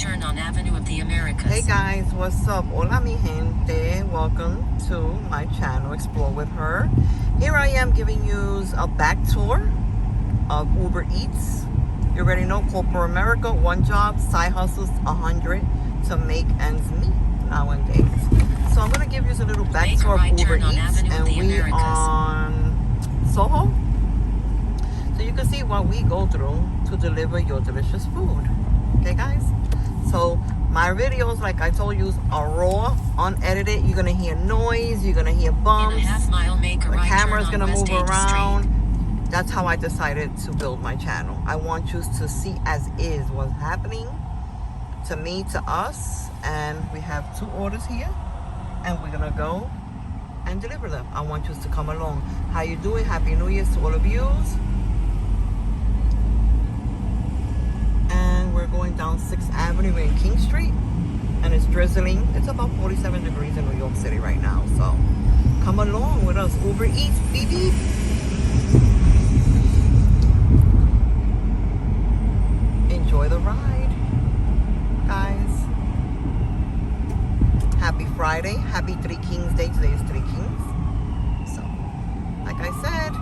turn on Avenue of the Americas. Hey guys, what's up? Hola, mi gente. Welcome to my channel, Explore with Her. Here I am giving you a back tour of Uber Eats. You already know corporate America, one job, side hustles, 100 to make ends meet nowadays. So I'm going to give you a little back tour of Uber Eats, and we on Soho. So you can see what we go through to deliver your delicious food. Okay, guys? So my videos, like I told you, are raw, unedited. You're going to hear noise. You're going to hear bumps. In a half mile, make a the right camera's turn going to on move West 8th around. Street. That's how I decided to build my channel. I want you to see as is what's happening to me, to us. And we have 2 orders here. And we're going to go and deliver them. I want you to come along. How you doing? Happy New Year to all of you. And we're going down 6th Avenue in King Street. And it's drizzling. It's about 47 degrees in New York City right now. So come along with us. Uber Eats, beep beep. Enjoy the ride, guys. Happy Friday. Happy Three Kings Day. Today is Three Kings. So, like I said,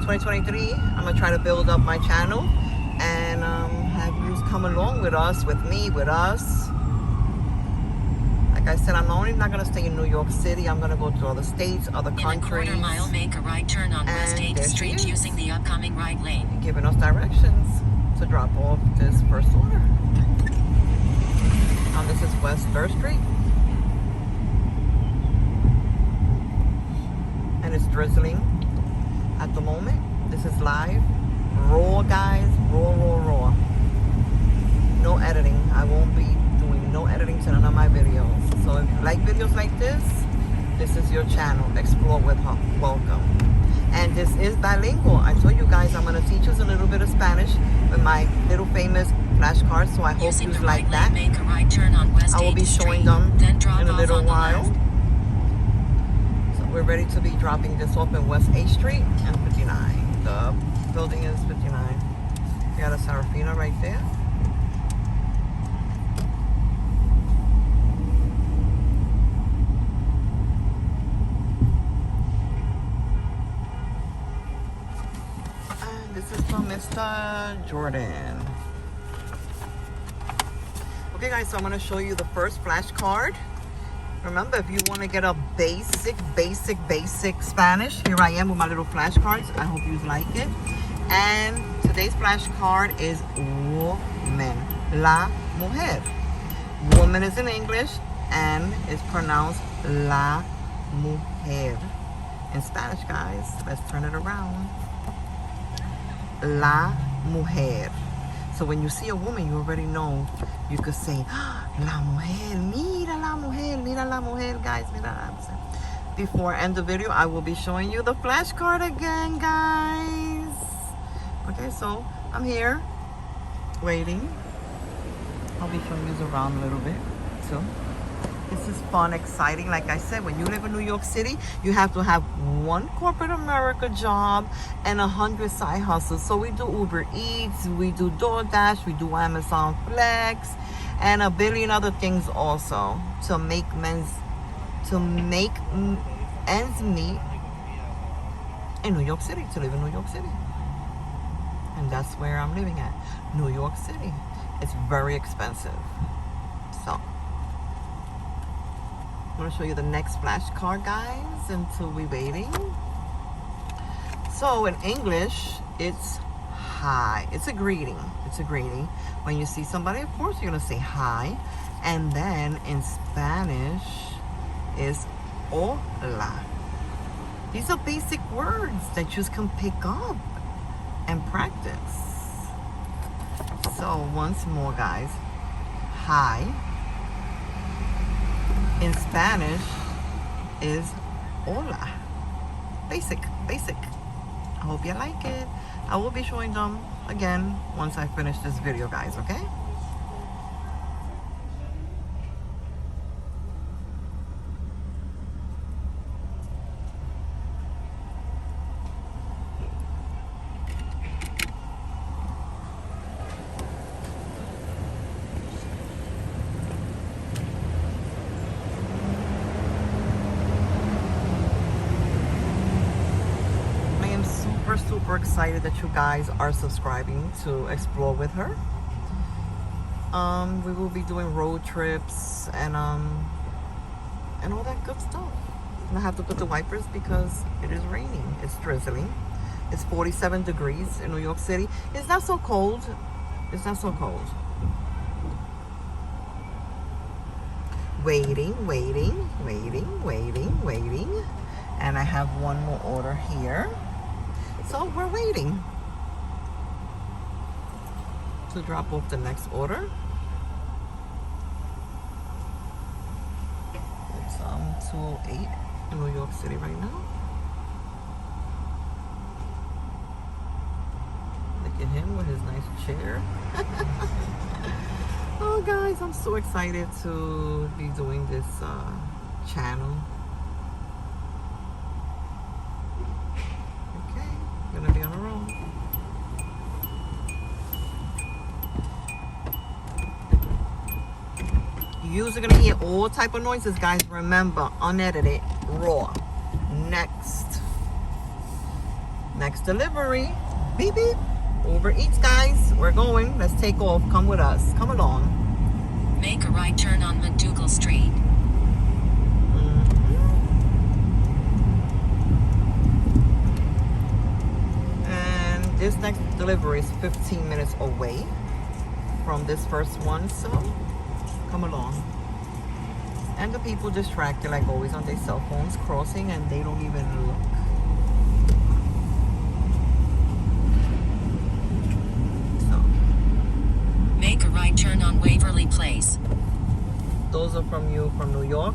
2023, I'm going to try to build up my channel and have you come along with us, with me, with us. Like I said, I'm only not going to stay in New York City. I'm going to go to other states, other countries. In a quarter mile, make a right turn on West 8th Street using the upcoming right lane. Giving us directions to drop off this first order. This is West 3rd Street. And it's drizzling at the moment. This is live. Raw, guys. Raw. No editing. I won't be doing no editing to none of my videos. So if you like videos like this is your channel. Explore with Her. Welcome. And this is bilingual. I told you guys I'm going to teach us a little bit of Spanish with my little famous flashcards. So I hope you like that. Make a right turn on West I will be showing them in a little while. So we're ready to be dropping this off in West 8th Street and 59. The building is 59. We got a Sarafina right there. This is from Mr. Jordan. Okay guys, so I'm going to show you the first flashcard. Remember, if you want to get a basic Spanish, here I am with my little flashcards. I hope you like it. And today's flashcard is woman, la mujer. Woman is in English and it's pronounced la mujer. In Spanish, guys, let's turn it around. La mujer. So when you see a woman, you already know. You could say, la mujer, mira la mujer, guys, mira. Before I end the video, I will be showing you the flashcard again, guys. Okay, so I'm here, waiting. I'll be showing you around a little bit, too. This is fun, exciting. Like I said, when you live in New York City, you have to have one corporate America job and 100 side hustles. So we do Uber Eats, we do DoorDash, we do Amazon Flex, and a billion other things also to make ends meet in New York City, to live in New York City. And that's where I'm living at, New York City. It's very expensive. So I'm going to show you the next flashcard, guys, until we're waiting. So in English, it's hi. It's a greeting. It's a greeting. When you see somebody, of course, you're going to say hi. And then in Spanish is hola. These are basic words that you can pick up and practice. So once more, guys. Hi. In Spanish is hola. Basic. I hope you like it. I will be showing them again once I finish this video, guys, okay? super excited that you guys are subscribing to explore with her. We will be doing road trips and all that good stuff. And I have to put the wipers because it is raining. It's drizzling. It's 47 degrees in New York City. It's not so cold. It's not so cold. Waiting. And I have one more order here. So we're waiting to drop off the next order. It's 208 in New York City right now. Look at him with his nice chair. Oh guys, I'm so excited to be doing this channel. Okay, gonna be on a roll. You're gonna hear all type of noises, guys. Remember, unedited, raw. Next delivery. Beep beep. Uber Eats, guys. We're going. Let's take off. Come with us. Come along. Make a right turn on McDougal Street. And this next delivery is 15 minutes away from this first one, so come along. And the people distracted like always on their cell phones crossing, and they don't even look. Make a right turn on Waverly Place. Those are from you from New York.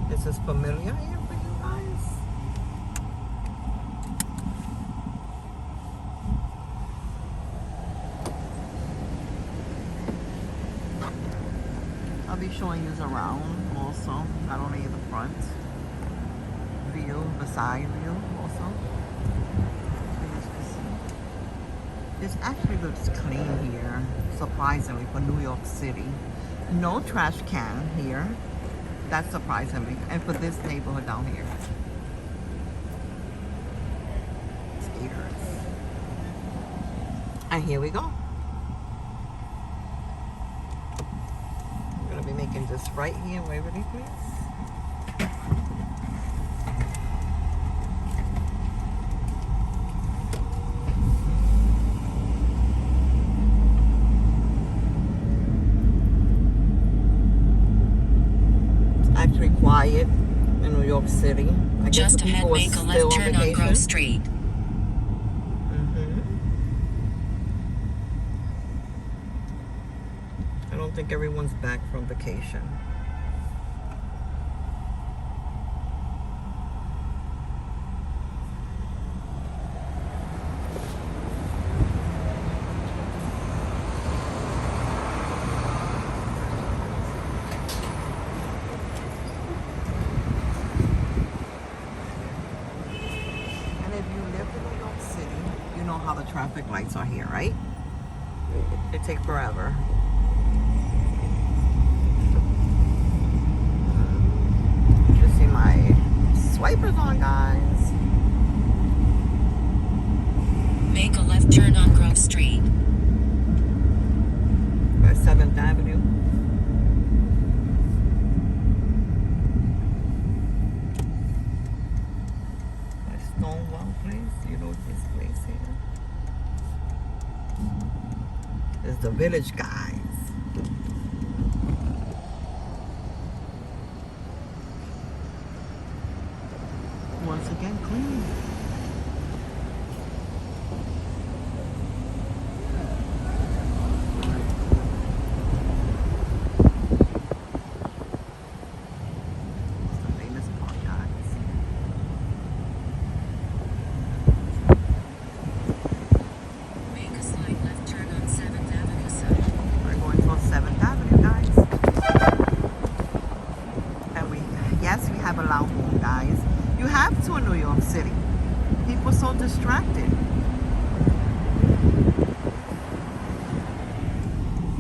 This is familiar here for you guys. I'll be showing you around also, not only the front view, the side view also. This actually looks clean here, surprisingly, for New York City. No trash can here. That's surprisingly. And for this neighborhood down here. Skaters. And here we go. I'm gonna be making this right here in Waverly Place. Actually quiet in New York City. I guess Just the ahead, people are make a still left on turn on vacation. Grove Street. I don't think everyone's back from vacation. How the traffic lights are here, right? They take forever. You see my swipers on, guys. Make a left turn on Grove Street. By 7th Avenue. Stonewall place, you know this place here. It's the Village, guys. Once again, clean. It's the famous park, guys. Make a slight left turn on 7th Avenue South. We're going to 7th Avenue, guys. And yes, we have a lounge home, guys. You have to in New York City. People are so distracted.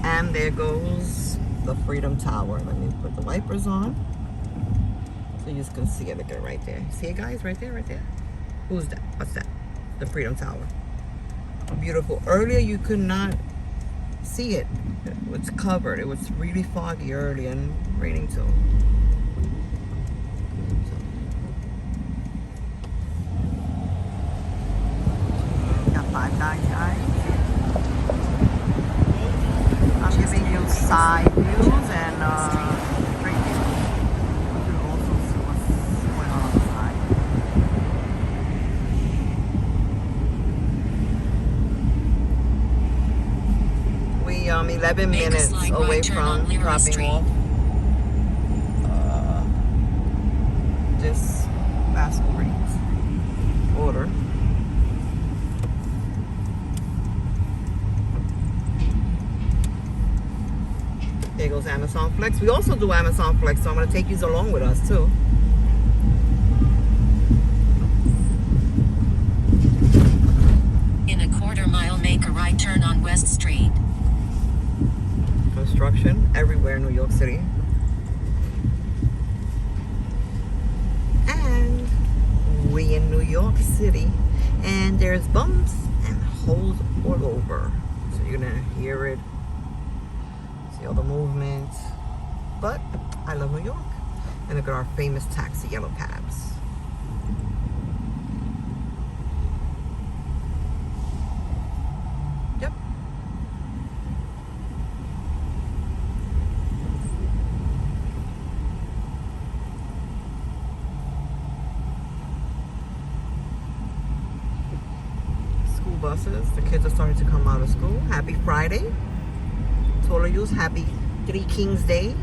And there goes the Freedom Tower. Let me put the wipers on so you can see it again right there. See it, guys? Right there, right there. Who's that? What's that? The Freedom Tower. Beautiful. Earlier you could not see it. It was covered. It was really foggy early and raining too. Got 5 guys. I'm giving you side views and straight views. You can also see what's going on the side. We 11 minutes away from dropping off this fast order. There goes Amazon Flex. We also do Amazon Flex, so I'm going to take you along with us too. In a quarter-mile, make a right turn on West Street. Construction everywhere in New York City. And we in New York City. And there's bumps and holes all over. So you're going to hear it. See all the movement. But I love New York. And look at our famous taxi yellow cabs. Yep. School buses. The kids are starting to come out of school. Happy Friday. To all of you, happy 3 Kings Day.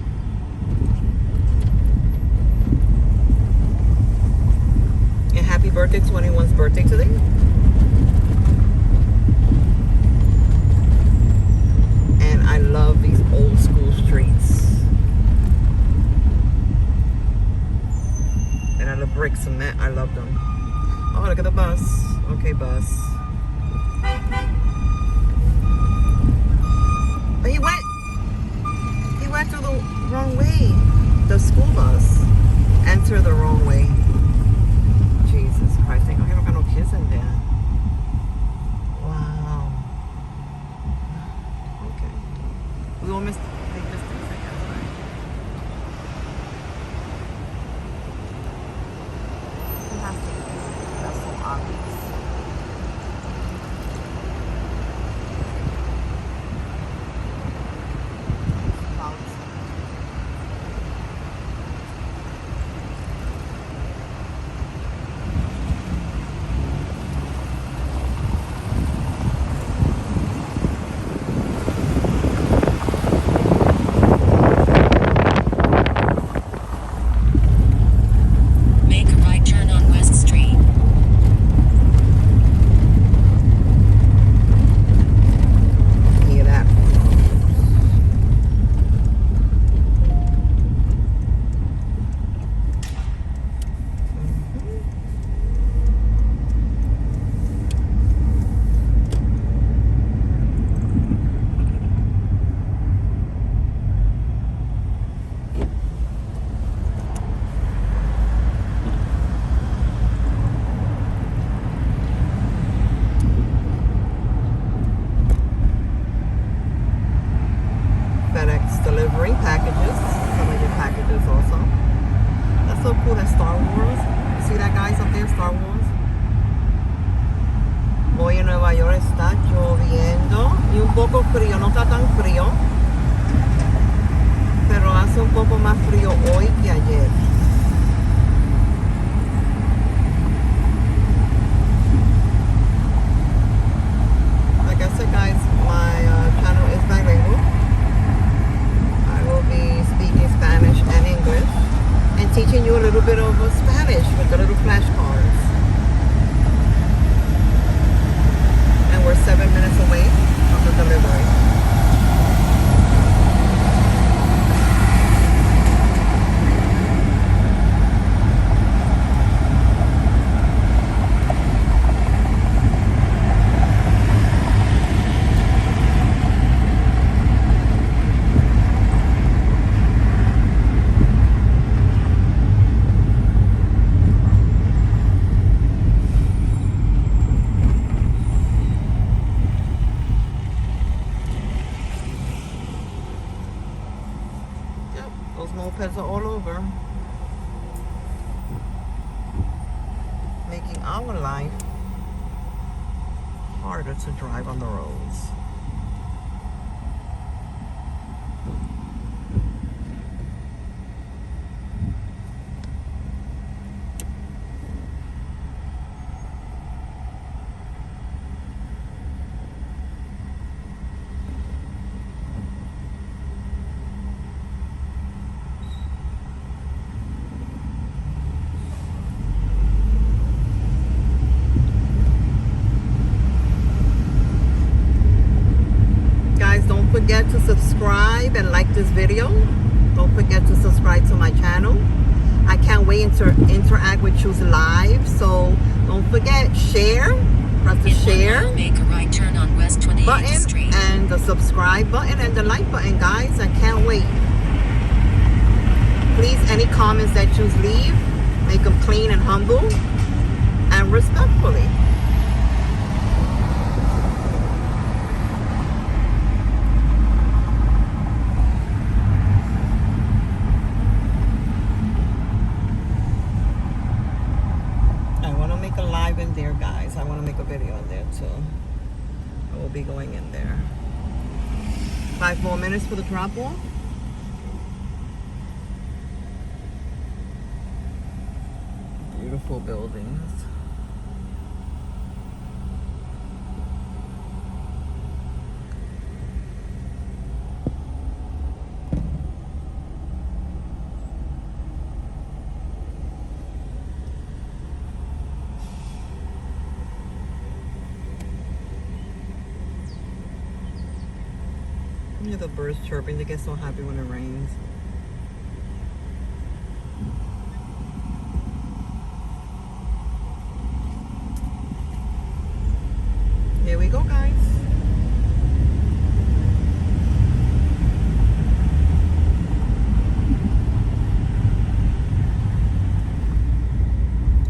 And happy birthday to anyone's birthday today. And I love these old school streets. And I love brick cement. I love them. Oh, look at the bus. Okay, bus. But he went through the wrong way. The school bus entered the wrong way. Jesus Christ, I don't got no kids in there. Wow. Okay. We all missed the distance, I guess, right? Fantastic. That's so obvious. Delivering packages, some of your packages also. That's so cool, that Star Wars. You see that guys up there, Star Wars? Hoy en Nueva York está lloviendo y un poco frío, no está tan frío, pero hace un poco más frío hoy que ayer. Like I said, guys, my channel is bilingual. I will be speaking Spanish and English and teaching you a little bit of Spanish with the little flashcards. And we're 7 minutes away from the delivery. Those mopeds are all over, making our life harder to drive on the roads. Don't forget to subscribe and like this video. Don't forget to subscribe to my channel. I can't wait to interact with you live, so don't forget, share, press the share make a right turn on West 28th button Street. and the subscribe button and the like button, guys. I can't wait. Please, any comments that you leave, make them clean and humble and respectfully. In there, guys, I want to make a video in there too. I will be going in there. 5 more minutes for the drop off. Beautiful buildings. The birds chirping. They get so happy when it rains. Here we go, guys.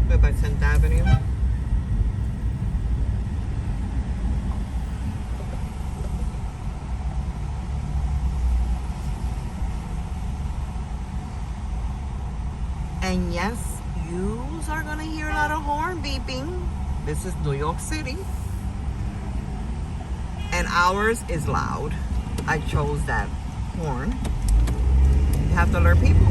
We're by 10th Avenue. And yes, you are gonna hear a lot of horn beeping. This is New York City. And ours is loud. I chose that horn. You have to alert people.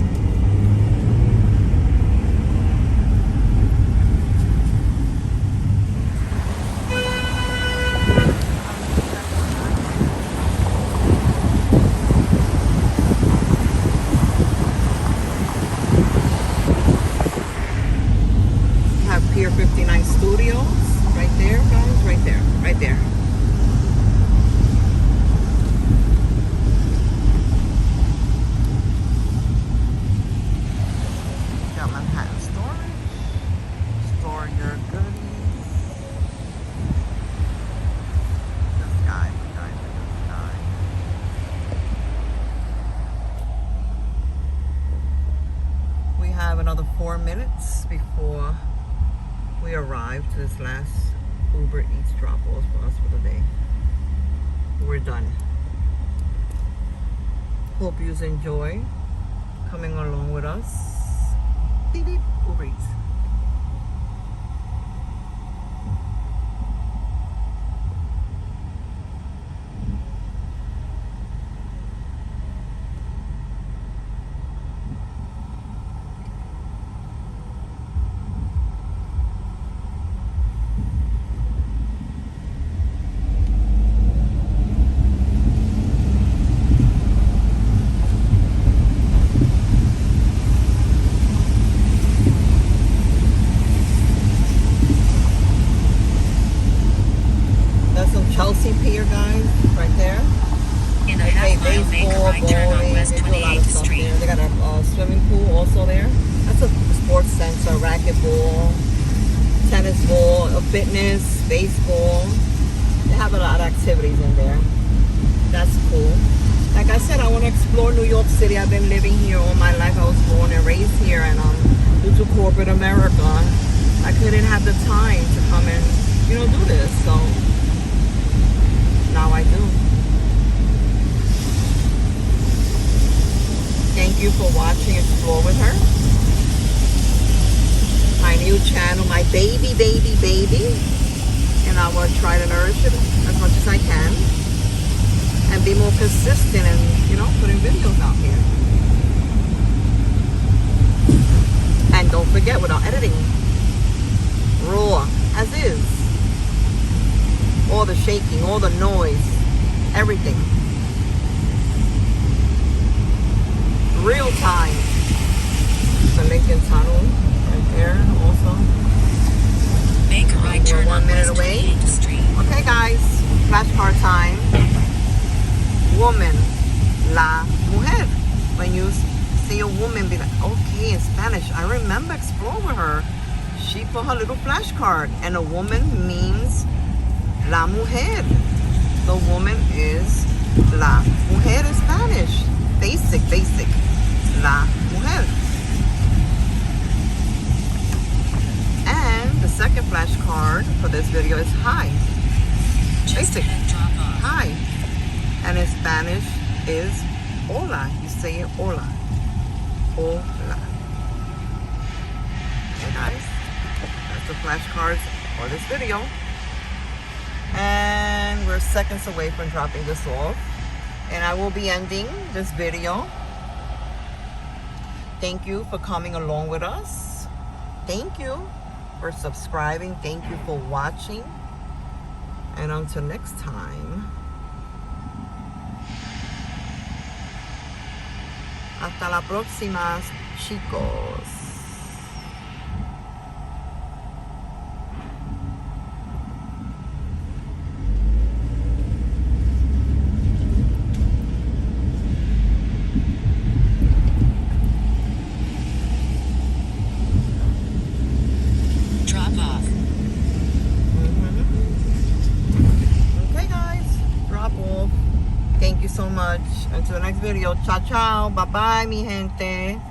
Pier 59 Studios, right there, guys, right there, right there. Got Manhattan storage, store your goodies. This guy, this guy. We have another 4 minutes before we arrived to this last Uber Eats drop-off for us for the day. We're done. Hope you enjoy coming along with us. Beep beep, Uber Eats. Chelsea Pier, guys, right there. In a half mile, make a right turn on West 28th Street. They got a swimming pool also there. That's a sports center, racquetball, tennis ball, fitness, baseball. They have a lot of activities in there. That's cool. Like I said, I want to explore New York City. I've been living here all my life. I was born and raised here, and due to corporate America, I couldn't have the time to come and, do this. So now I do. Thank you for watching Explore with her. My new channel, my baby. And I will try to nourish it as much as I can. And be more consistent and, putting videos out here. And don't forget, without editing, raw, as is. All the shaking, all the noise, everything. Real time. The Lincoln Tunnel right there also. Make a right turn We're 1 on minute West away. 28th Street. Okay, guys, flashcard time. Woman, la mujer. When you see a woman, be like, okay, in Spanish. I remember Explore with her. She put her little flashcard, and a woman means la mujer. The woman is la mujer in Spanish. Basic. La mujer. And the second flashcard for this video is hi. Just Basic. ahead, drop off. Hi. And in Spanish is hola. You say it hola. Hola. Okay, guys. That's the flashcards for this video. And we're seconds away from dropping this off. And I will be ending this video. Thank you for coming along with us. Thank you for subscribing. Thank you for watching. And until next time. Hasta la próxima, chicos. Drop off. Okay, guys. Drop off. Thank you so much. Until the next video. Ciao, ciao. Bye-bye, mi gente.